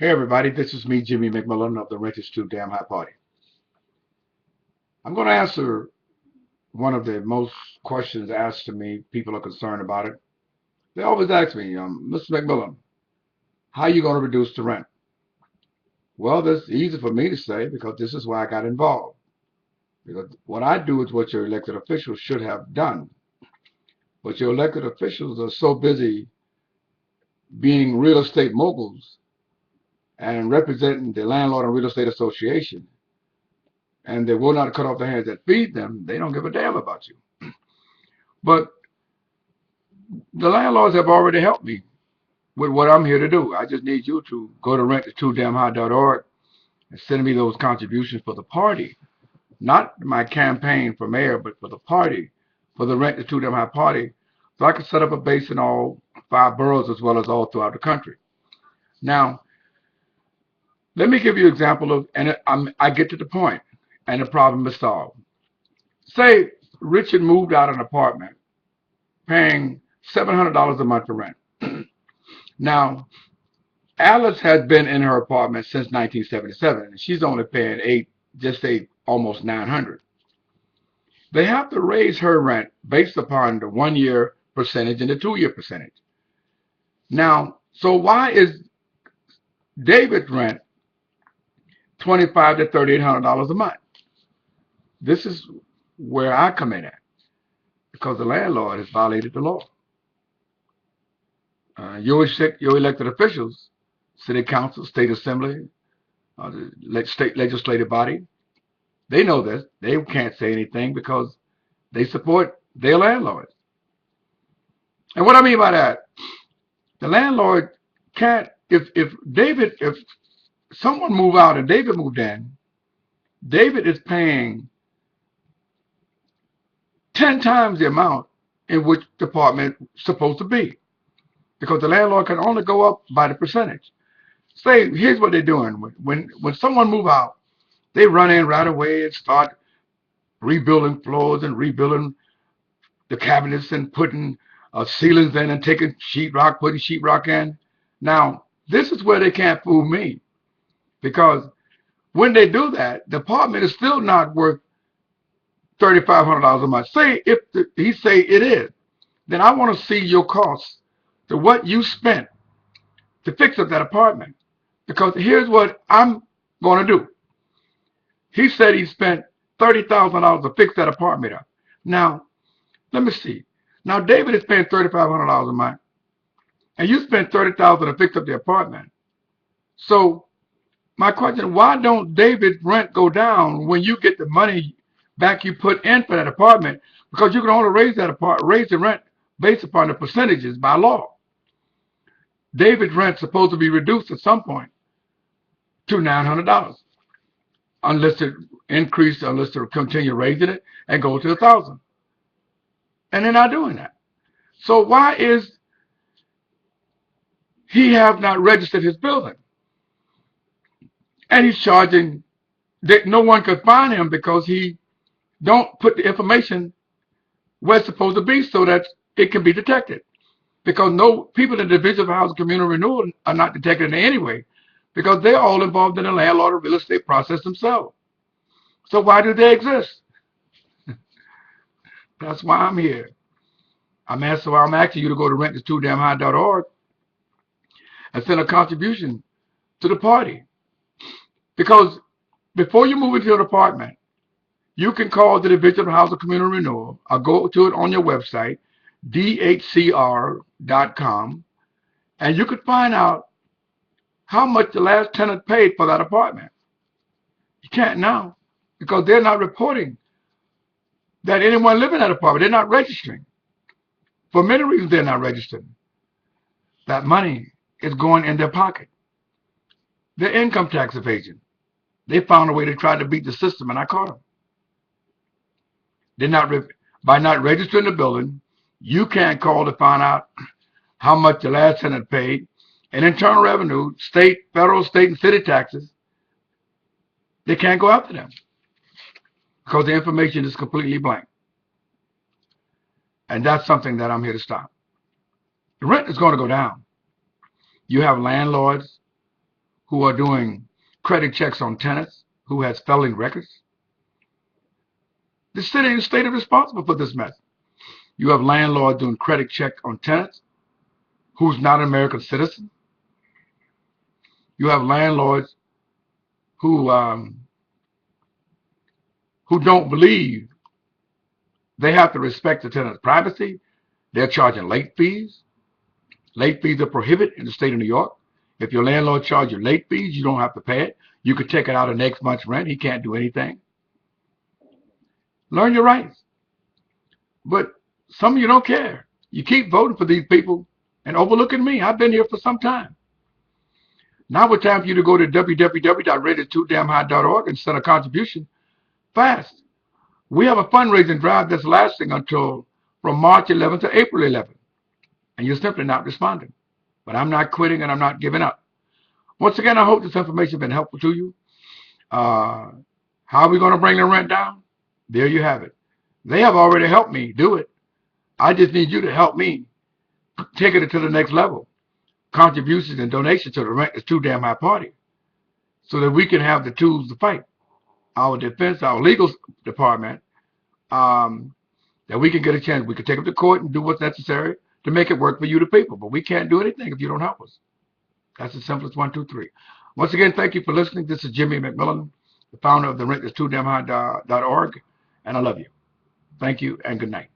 Hey everybody, this is me, Jimmy McMillan of the Rent is Too Damn High Party. I'm going to answer one of the most questions asked to me. People are concerned about it. They always ask me, Mr. McMillan, how are you going to reduce the rent? Well, that's easy for me to say because this is why I got involved. Because what I do is what your elected officials should have done. But your elected officials are so busy being real estate moguls and representing the landlord and real estate association, and they will not cut off the hands that feed them. They don't give a damn about you. But the landlords have already helped me with what I'm here to do. I just need you to go to renttotodamnhigh.org and send me those contributions for the party, not my campaign for mayor, but for the party, for the Rent the Too Damn High party, so I can set up a base in all 5 boroughs as well as all throughout the country. Now, let me give you an example of, and I get to the point, and the problem is solved. Say Richard moved out of an apartment paying $700 a month for rent. Now, Alice has been in her apartment since 1977, and she's only paying almost 900. They have to raise her rent based upon the 1 year percentage and the 2 year percentage. Now, so why is David's rent $2,500 to $3,800 a month? This is where I come in at, because the landlord has violated the law. Your elected officials, city council, state assembly, the state legislative body, they know this. They can't say anything because they support their landlords. And what I mean by that, the landlord can't, if someone moved out and David moved in, David is paying 10 times the amount in which the apartment is supposed to be, because the landlord can only go up by the percentage. Say, here's what they're doing. When someone move out, they run in right away and start rebuilding floors and rebuilding the cabinets and putting ceilings in and taking sheetrock, putting sheetrock in. Now, this is where they can't fool me, because when they do that, the apartment is still not worth $3,500 a month. Say if he say it is, then I want to see your costs to what you spent to fix up that apartment. Because here's what I'm going to do. He said he spent $30,000 to fix that apartment up. Now, let me see. Now, David is paying $3,500 a month, and you spent $30,000 to fix up the apartment. So, my question: why don't David's rent go down when you get the money back you put in for that apartment? Because you can only raise the rent based upon the percentages by law. David's rent is supposed to be reduced at some point to $900, unless they continue raising it and go to 1,000. And they're not doing that. So why is he have not registered his building? And he's charging that no one could find him because he don't put the information where it's supposed to be so that it can be detected. Because no people in the Division of Housing Community Renewal are not detected in anyway, because they're all involved in the landlord or real estate process themselves. So why do they exist? That's why I'm here. I'm asking you to go to renttotodamnhigh.org and send a contribution to the party. Because before you move into an apartment, you can call the Division of Housing Community Renewal or go to it on your website, dhcr.com, and you can find out how much the last tenant paid for that apartment. You can't now because they're not reporting that anyone living in that apartment. They're not registering. For many reasons, they're not registering. That money is going in their pocket. They're income tax evasion. They found a way to try to beat the system, and I caught them. By not registering the building, you can't call to find out how much the last tenant paid. And Internal Revenue, federal, state, and city taxes, they can't go after them because the information is completely blank. And that's something that I'm here to stop. The rent is going to go down. You have landlords who are doing credit checks on tenants who has felony records. The city and state are responsible for this mess. You have landlords doing credit check on tenants who's not an American citizen. You have landlords who don't believe they have to respect the tenant's privacy. They're charging late fees. Late fees are prohibited in the state of New York. If your landlord charges you late fees, you don't have to pay it. You could take it out of next month's rent. He can't do anything. Learn your rights. But some of you don't care. You keep voting for these people and overlooking me. I've been here for some time. Now it's time for you to go to www.rated2damnhigh.org and send a contribution fast. We have a fundraising drive that's lasting until from March 11th to April 11th. And you're simply not responding. But I'm not quitting and I'm not giving up. Once again, I hope this information has been helpful to you. How are we going to bring the rent down? There you have it. They have already helped me do it. I just need you to help me take it to the next level. Contributions and donations to the Rent is Too Damn High party so that we can have the tools to fight. Our defense, our legal department, that we can get a chance. We can take them to court and do what's necessary to make it work for you, the people. But we can't do anything if you don't help us. That's the simplest 1, 2, 3. Once again, thank you for listening. This is Jimmy McMillan, the founder of the Rent is Too Damn High.org, and I love you. Thank you and good night.